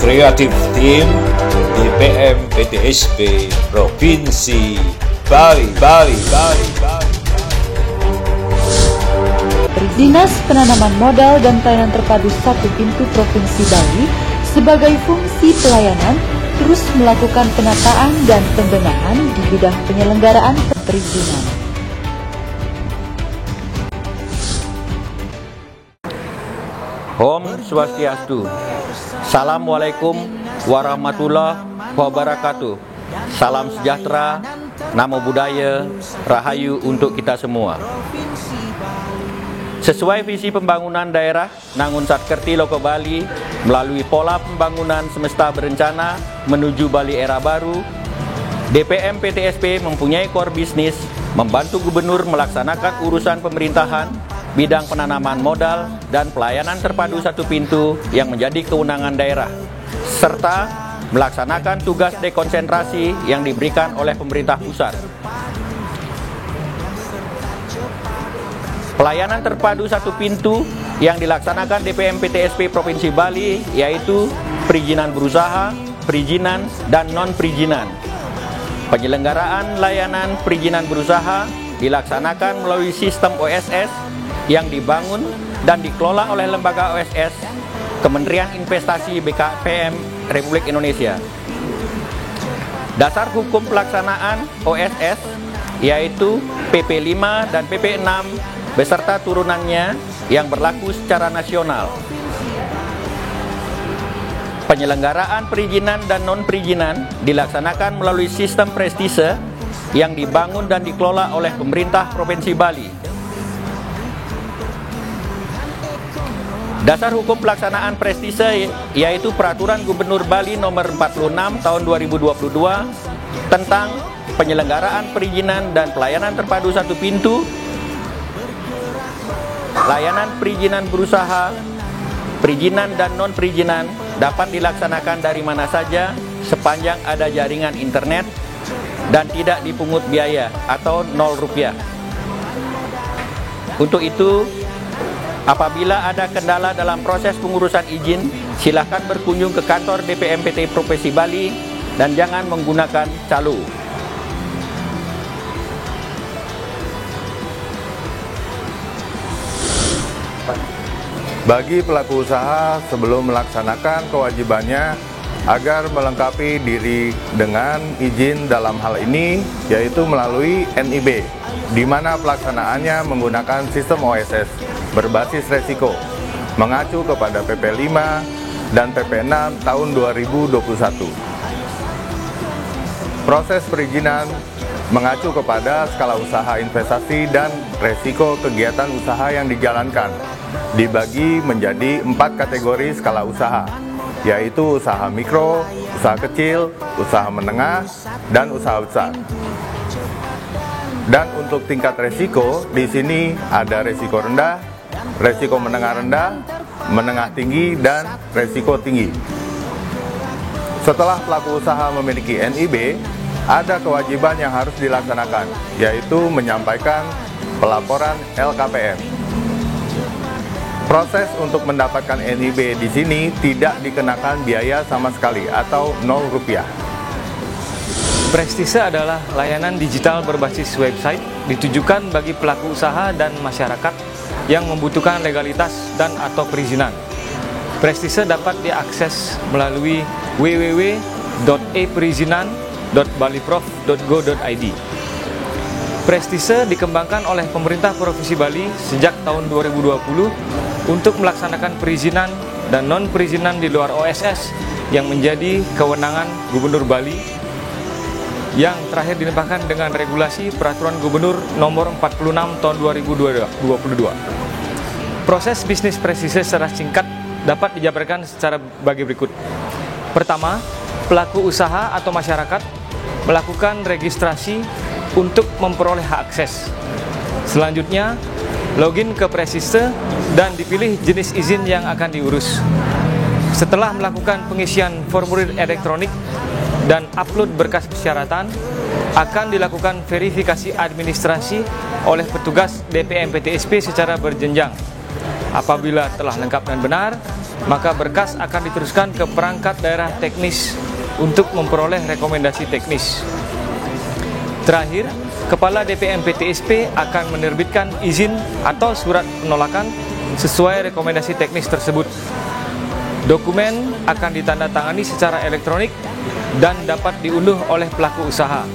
Kreatif Tim DPM PTSP Provinsi Bali. Dinas Penanaman Modal dan Pelayanan Terpadu Satu Pintu Provinsi Bali sebagai fungsi pelayanan terus melakukan penataan dan pembenahan di bidang penyelenggaraan perizinan. Om Swastiastu. Assalamualaikum warahmatullahi wabarakatuh. Salam sejahtera, namo buddhaya, rahayu untuk kita semua. Sesuai visi pembangunan daerah Nangun Satkerti Loko Bali melalui pola pembangunan semesta berencana menuju Bali era baru, DPM PTSP mempunyai core bisnis membantu gubernur melaksanakan urusan pemerintahan, bidang penanaman modal dan pelayanan terpadu satu pintu yang menjadi kewenangan daerah, serta melaksanakan tugas dekonsentrasi yang diberikan oleh pemerintah pusat. Pelayanan terpadu satu pintu yang dilaksanakan DPM PTSP Provinsi Bali yaitu perizinan berusaha, perizinan, dan non-perizinan. Penyelenggaraan layanan perizinan berusaha dilaksanakan melalui sistem OSS yang dibangun dan dikelola oleh lembaga OSS Kementerian Investasi BKPM Republik Indonesia. Dasar hukum pelaksanaan OSS yaitu PP 5 dan PP 6 beserta turunannya yang berlaku secara nasional. Penyelenggaraan perizinan dan non-perizinan dilaksanakan melalui sistem prestise yang dibangun dan dikelola oleh pemerintah Provinsi Bali. Dasar hukum pelaksanaan prestise yaitu Peraturan Gubernur Bali Nomor 46 Tahun 2022 tentang penyelenggaraan perizinan dan pelayanan terpadu satu pintu. Layanan perizinan berusaha, perizinan dan non-perizinan dapat dilaksanakan dari mana saja sepanjang ada jaringan internet dan tidak dipungut biaya atau Rp0. Untuk itu, apabila ada kendala dalam proses pengurusan izin, silakan berkunjung ke kantor DPM PT Provinsi Bali dan jangan menggunakan calo. Bagi pelaku usaha sebelum melaksanakan kewajibannya agar melengkapi diri dengan izin dalam hal ini yaitu melalui NIB, di mana pelaksanaannya menggunakan sistem OSS berbasis resiko mengacu kepada PP 5 dan PP 6 tahun 2021. Proses perizinan mengacu kepada skala usaha investasi dan resiko kegiatan usaha yang dijalankan, dibagi menjadi 4 kategori skala usaha, yaitu usaha mikro, usaha kecil, usaha menengah, dan usaha besar. Dan untuk tingkat resiko, di sini ada resiko rendah, resiko menengah rendah, menengah tinggi, dan resiko tinggi. Setelah pelaku usaha memiliki NIB, ada kewajiban yang harus dilaksanakan, yaitu menyampaikan pelaporan LKPN. Proses untuk mendapatkan NIB di sini tidak dikenakan biaya sama sekali atau Rp0. Prestise adalah layanan digital berbasis website ditujukan bagi pelaku usaha dan masyarakat yang membutuhkan legalitas dan atau perizinan. Prestise dapat diakses melalui www.eperizinan.baliprof.go.id. Prestise dikembangkan oleh pemerintah Provinsi Bali sejak tahun 2020 untuk melaksanakan perizinan dan non-perizinan di luar OSS yang menjadi kewenangan Gubernur Bali yang terakhir dilimpahkan dengan regulasi Peraturan Gubernur Nomor 46 Tahun 2022. Proses bisnis Prestise secara singkat dapat dijabarkan secara bagi berikut. Pertama, pelaku usaha atau masyarakat melakukan registrasi untuk memperoleh hak akses. Selanjutnya, login ke Prestise dan dipilih jenis izin yang akan diurus. Setelah melakukan pengisian formulir elektronik dan upload berkas persyaratan, akan dilakukan verifikasi administrasi oleh petugas DPM PTSP secara berjenjang. Apabila telah lengkap dan benar, maka berkas akan diteruskan ke perangkat daerah teknis untuk memperoleh rekomendasi teknis. Terakhir, Kepala DPM PTSP akan menerbitkan izin atau surat penolakan sesuai rekomendasi teknis tersebut. Dokumen akan ditandatangani secara elektronik dan dapat diunduh oleh pelaku usaha.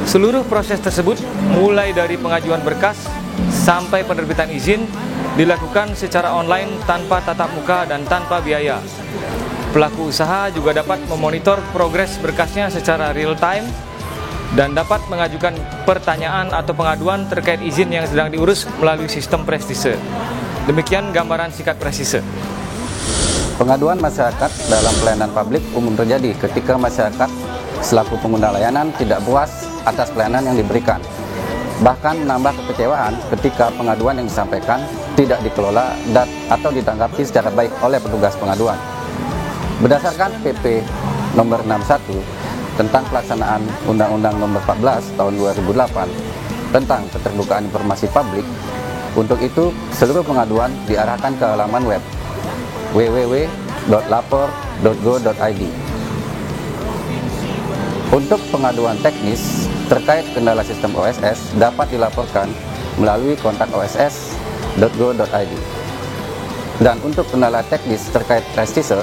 Seluruh proses tersebut, mulai dari pengajuan berkas sampai penerbitan izin, dilakukan secara online tanpa tatap muka dan tanpa biaya. Pelaku usaha juga dapat memonitor progres berkasnya secara real time dan dapat mengajukan pertanyaan atau pengaduan terkait izin yang sedang diurus melalui sistem Prestise. Demikian gambaran singkat Prestise. Pengaduan masyarakat dalam pelayanan publik umum terjadi ketika masyarakat selaku pengguna layanan tidak puas atas pelayanan yang diberikan. Bahkan menambah kekecewaan ketika pengaduan yang disampaikan tidak dikelola atau ditanggapi secara baik oleh petugas pengaduan. Berdasarkan PP nomor 61 tentang pelaksanaan Undang-Undang nomor 14 tahun 2008 tentang keterbukaan informasi publik, untuk itu seluruh pengaduan diarahkan ke halaman web www.lapor.go.id. Untuk pengaduan teknis terkait kendala sistem OSS dapat dilaporkan melalui kontak oss.go.id. Dan untuk kendala teknis terkait Prestise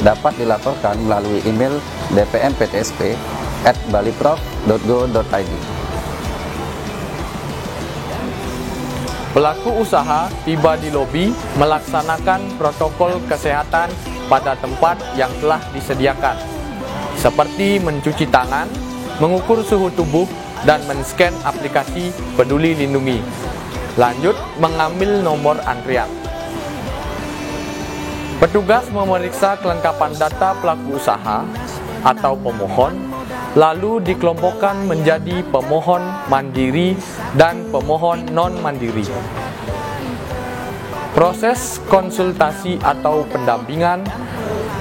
dapat dilaporkan melalui email dpmptsp@baliprof.go.id. Pelaku usaha tiba di lobi melaksanakan protokol kesehatan pada tempat yang telah disediakan, seperti mencuci tangan, mengukur suhu tubuh, dan men-scan aplikasi Peduli Lindungi. Lanjut mengambil nomor antrian. Petugas memeriksa kelengkapan data pelaku usaha atau pemohon, lalu dikelompokkan menjadi pemohon mandiri dan pemohon non-mandiri. Proses konsultasi atau pendampingan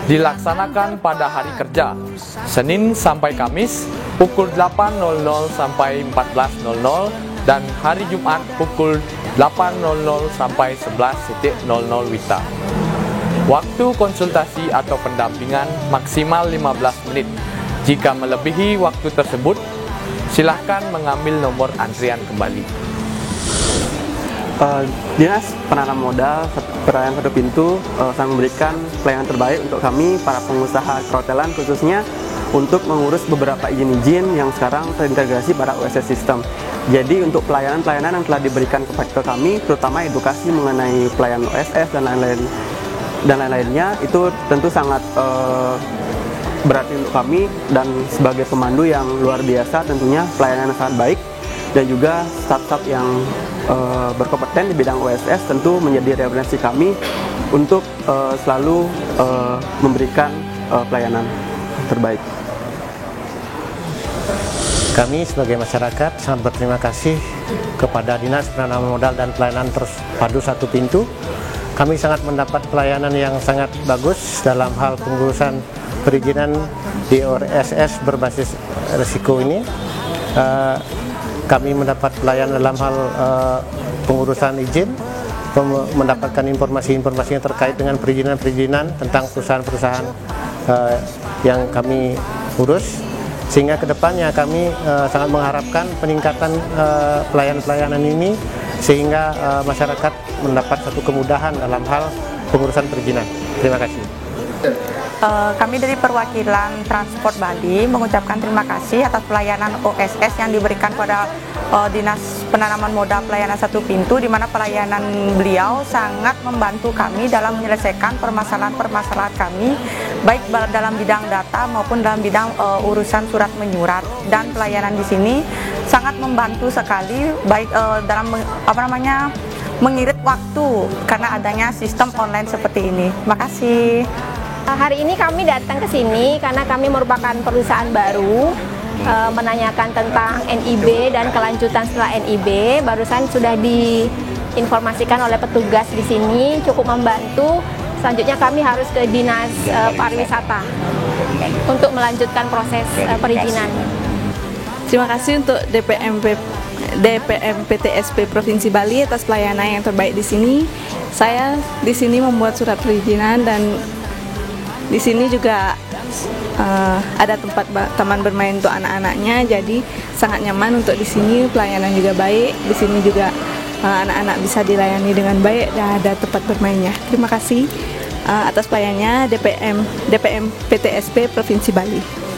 dilaksanakan pada hari kerja, Senin sampai Kamis, pukul 8.00 sampai 14.00, dan hari Jumat pukul 8.00 sampai 11.00 WITA. Waktu konsultasi atau pendampingan maksimal 15 menit. Jika melebihi waktu tersebut, silahkan mengambil nomor antrian kembali. Dinas Penanaman Modal Pelayanan Satu Pintu sangat memberikan pelayanan terbaik untuk kami, para pengusaha perhotelan khususnya, untuk mengurus beberapa izin-izin yang sekarang terintegrasi pada OSS System. Jadi untuk pelayanan-pelayanan yang telah diberikan kepada kami, terutama edukasi mengenai pelayanan OSS dan lain-lainnya, itu tentu sangat berarti untuk kami, dan sebagai pemandu yang luar biasa tentunya pelayanan yang sangat baik, dan juga staff-staff yang berkompeten di bidang OSS tentu menjadi referensi kami untuk selalu memberikan pelayanan terbaik. Kami sebagai masyarakat sangat berterima kasih kepada Dinas Penanaman Modal dan Pelayanan Terpadu Satu Pintu. Kami sangat mendapat pelayanan yang sangat bagus dalam hal pengurusan perizinan di OSS berbasis risiko ini. Kami mendapat pelayanan dalam hal pengurusan izin, mendapatkan informasi-informasi yang terkait dengan perizinan-perizinan tentang perusahaan-perusahaan yang kami urus, sehingga kedepannya kami sangat mengharapkan peningkatan pelayanan-pelayanan ini, sehingga masyarakat mendapat satu kemudahan dalam hal pengurusan perizinan. Terima kasih. Kami dari perwakilan Transport Bali mengucapkan terima kasih atas pelayanan OSS yang diberikan pada Dinas Penanaman Modal Pelayanan Satu Pintu, di mana pelayanan beliau sangat membantu kami dalam menyelesaikan permasalahan-permasalahan kami, baik dalam bidang data maupun dalam bidang urusan surat menyurat. Dan pelayanan di sini sangat membantu sekali, baik dalam mengirit waktu karena adanya sistem online seperti ini. Makasih. Hari ini kami datang ke sini karena kami merupakan perusahaan baru, menanyakan tentang NIB dan kelanjutan setelah NIB. Barusan sudah diinformasikan oleh petugas di sini, cukup membantu. Selanjutnya kami harus ke Dinas Pariwisata untuk melanjutkan proses perizinan. Terima kasih untuk DPM PTSP Provinsi Bali atas pelayanan yang terbaik di sini. Saya di sini membuat surat perizinan dan di sini juga ada tempat taman bermain untuk anak-anaknya, jadi sangat nyaman untuk di sini. Pelayanan juga baik. Di sini juga anak-anak bisa dilayani dengan baik dan ada tempat bermainnya. Terima kasih atas pelayanannya DPM PTSP Provinsi Bali.